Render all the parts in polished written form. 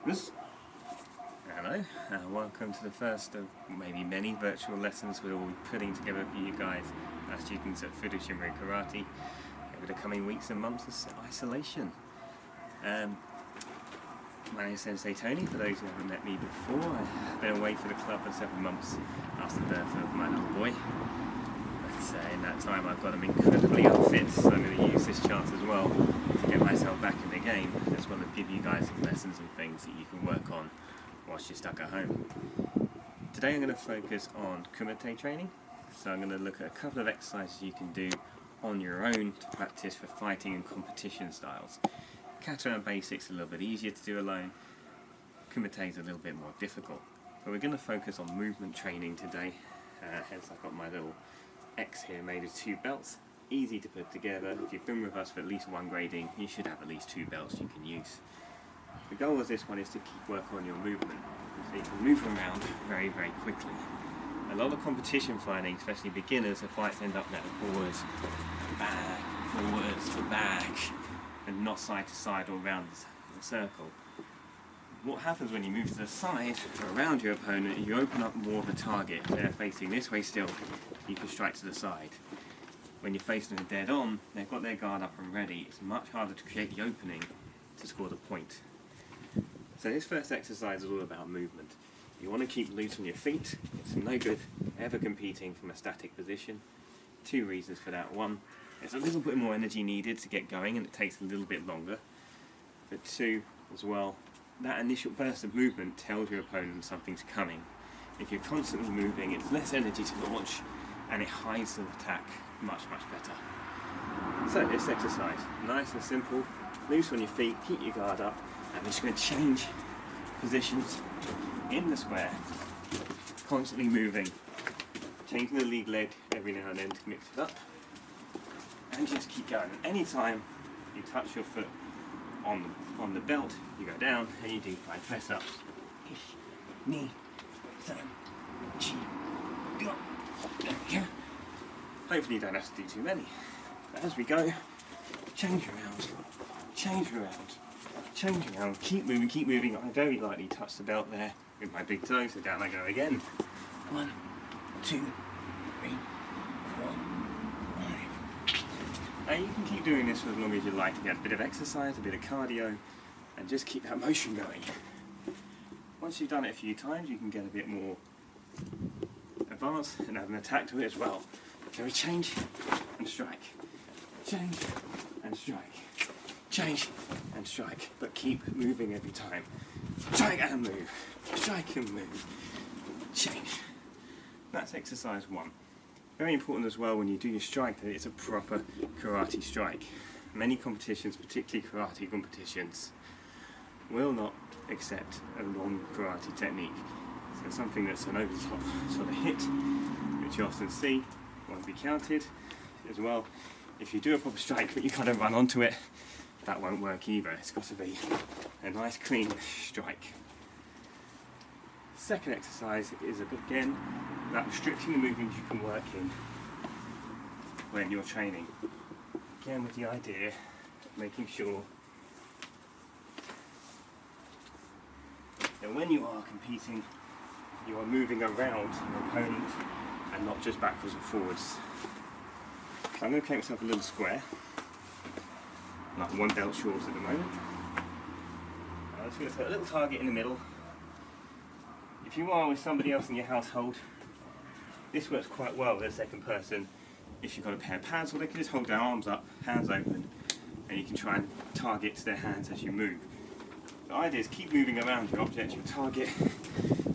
Yes. Hello, and welcome to the first of maybe many virtual lessons we'll be putting together for you guys, our students at Fudo-Shin-Ryu Karate, over the coming weeks and months of isolation. My name is Sensei Tony, for those who haven't met me before. I've been away for the club for several months after the birth of my little boy. But in that time I've got him incredibly unfit, so I'm going to use this chance as well to get myself back in the game, as well as give you guys some lessons and things that you can work on whilst you're stuck at home. Today I'm going to focus on Kumite training, so I'm going to look at a couple of exercises you can do on your own to practice for fighting and competition styles. Kata and basics are a little bit easier to do alone, Kumite is a little bit more difficult. But we're going to focus on movement training today, hence I've got my little X here made of 2 belts, easy to put together. If you've been with us for at least one grading, you should have at least 2 belts you can use. The goal of this one is to keep work on your movement, so you can move around very, very quickly. A lot of competition fighting, especially beginners, the fights end up now forwards, back, and not side to side or around the circle. What happens when you move to the side or around your opponent, you open up more of a target. They're facing this way still, you can strike to the side. When you're facing them dead on, they've got their guard up and ready. It's much harder to create the opening to score the point. So this first exercise is all about movement. You want to keep loose on your feet. It's no good ever competing from a static position. 2 reasons for that. 1, there's a little bit more energy needed to get going and it takes a little bit longer. But 2, as well, that initial burst of movement tells your opponent something's coming. If you're constantly moving, it's less energy to launch and it hides the attack much, much better. So this exercise, nice and simple, loose on your feet, keep your guard up, and we're just going to change positions in the square, constantly moving, changing the lead leg every now and then to mix it up, and just keep going. Anytime you touch your foot on the belt, you go down and you do 5 press ups. Ni, san, chi, go. There we go. Hopefully you don't have to do too many. But as we go, change around, change around, change around, keep moving. I very lightly touch the belt there with my big toe, so down I go again. 1, 2, 3, 4, 5. And you can keep doing this for as long as you like to get a bit of exercise, a bit of cardio, and just keep that motion going. Once you've done it a few times, you can get a bit more advanced and have an attack to it as well. So change and strike, change and strike, change and strike, but keep moving every time. Strike and move, strike and move, change. That's exercise 1. Very important as well when you do your strike that it's a proper karate strike. Many competitions, particularly karate competitions, will not accept a long karate technique. So something that's an over the top sort of hit, which you often see, won't be counted. As well, if you do a proper strike but you kind of run onto it, that won't work either. It's got to be a nice clean strike. Second exercise is again about restricting the movements you can work in when you're training. Again with the idea of making sure that when you are competing, you are moving around your opponent and not just backwards and forwards. So I'm going to create myself a little square, like 1 belt short at the moment. I'm just going to put a little target in the middle. If you are with somebody else in your household, this works quite well with a second person. If you've got a pair of pads, or they can just hold their arms up, hands open, and you can try and target their hands as you move. The idea is keep moving around your object, your target.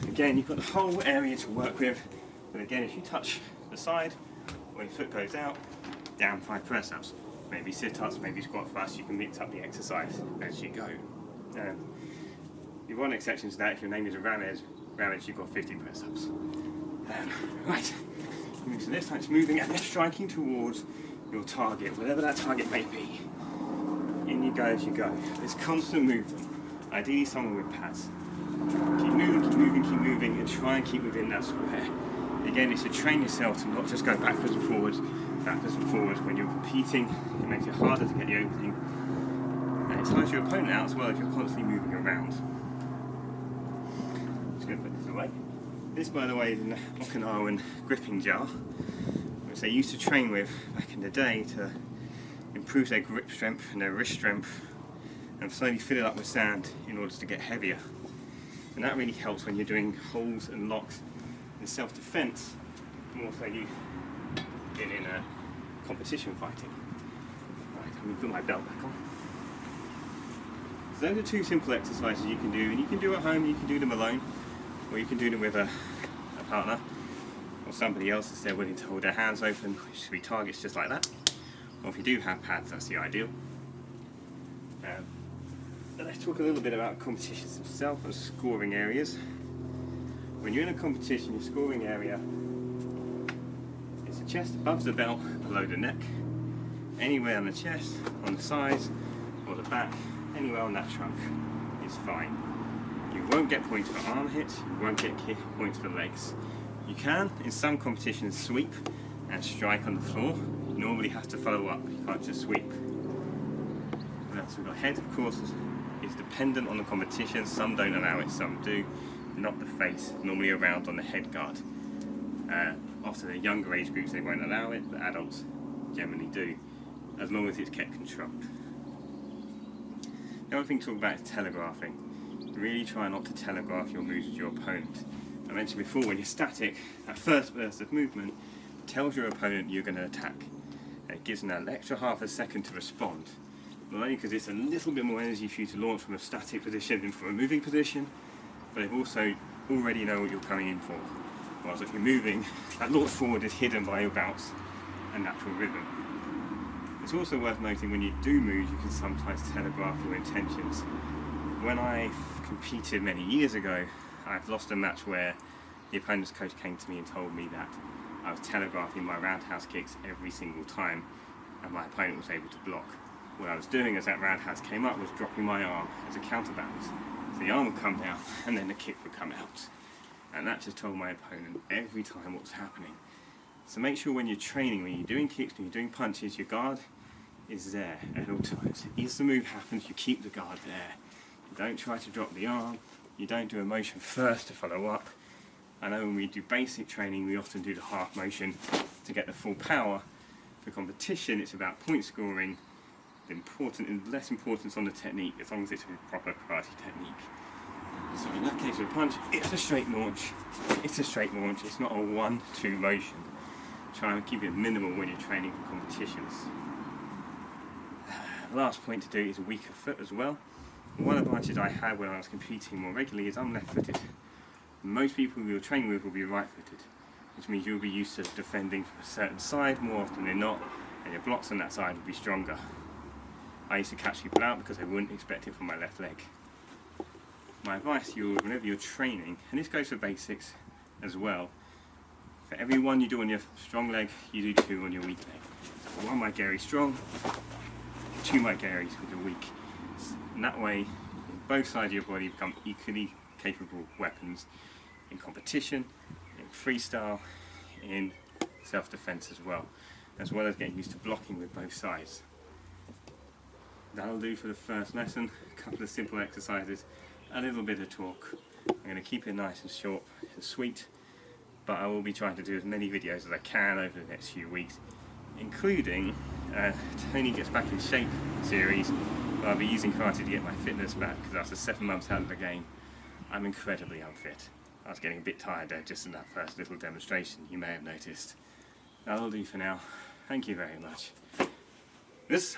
Again, you've got the whole area to work with, but again, if you touch the side, or your foot goes out, down 5 press-ups. Maybe sit-ups, maybe squat thrusts, you can mix up the exercise as you go. You've one exception to that, if your name is Ramez, you've got 50 press-ups. Right, so this time's moving and then striking towards your target, whatever that target may be. In you go as you go. It's constant movement. Ideally someone with pads. Keep moving, and try and keep within that square. Again, it's to train yourself to not just go backwards and forwards. When you're competing, it makes it harder to get the opening. And it tires your opponent out as well if you're constantly moving around. just going to put this away. This, by the way, is an Okinawan gripping jar, which they used to train with back in the day to improve their grip strength and their wrist strength, and slowly fill it up with sand in order to get heavier. And that really helps when you're doing holds and locks in self-defense, more so you in a competition fighting. Right, I'm going to put my belt back on. So those are two simple exercises you can do, and you can do at home, you can do them alone, or you can do them with a partner or somebody else if they're willing to hold their hands open, which should be targets just like that. Or if you do have pads, that's the ideal. Let's talk a little bit about competitions themselves and scoring areas. When you're in a competition, your scoring area is the chest above the belt, below the neck. Anywhere on the chest, on the sides, or the back, anywhere on that trunk is fine. You won't get points for arm hits, you won't get points for legs. You can, in some competitions, sweep and strike on the floor. You normally have to follow up, you can't just sweep. So we've got head, of course, is dependent on the competition. Some don't allow it, some do. Not the face, normally around on the head guard. After the younger age groups they won't allow it, but adults generally do, as long as it's kept controlled. The other thing to talk about is telegraphing. Really try not to telegraph your moves with your opponent. I mentioned before, when you're static, that first burst of movement tells your opponent you're going to attack. And it gives them that extra half a second to respond. Not only because it's a little bit more energy for you to launch from a static position than from a moving position, but it also already know what you're coming in for. Whereas if you're moving, that launch forward is hidden by your bounce and natural rhythm. It's also worth noting when you do move, you can sometimes telegraph your intentions. When I competed many years ago, I've lost a match where the opponent's coach came to me and told me that I was telegraphing my roundhouse kicks every single time, and my opponent was able to block. What I was doing as that roundhouse came up was dropping my arm as a counterbalance. So the arm would come down and then the kick would come out. And that just told my opponent every time what was happening. So make sure when you're training, when you're doing kicks, when you're doing punches, your guard is there at all times. As the move happens, you keep the guard there. You don't try to drop the arm. You don't do a motion first to follow up. I know when we do basic training, we often do the half motion to get the full power. For competition, it's about point scoring. Less importance on the technique, as long as it's with proper karate technique. So in that case with a punch, it's a straight launch. It's a straight launch. It's not a 1-2 motion. Try and keep it minimal when you're training for competitions. Last point to do is a weaker foot as well. One advantage I had when I was competing more regularly is I'm left-footed. Most people you're training with will be right-footed, which means you'll be used to defending from a certain side more often than not, and your blocks on that side will be stronger. I used to catch people out because they wouldn't expect it from my left leg. My advice to you, whenever you're training, and this goes for basics as well, for every one you do on your strong leg, you do 2 on your weak leg. So 1 Maigiri strong, 2 Maigiris with your weak. And that way, both sides of your body become equally capable weapons in competition, in freestyle, in self-defense as well as getting used to blocking with both sides. That'll do for the first lesson. A couple of simple exercises, a little bit of talk. I'm going to keep it nice and short and sweet, but I will be trying to do as many videos as I can over the next few weeks, including Tony Gets Back in Shape series, where I'll be using karate to get my fitness back, because after 7 months out of the game, I'm incredibly unfit. I was getting a bit tired there just in that first little demonstration, you may have noticed. That'll do for now. Thank you very much. This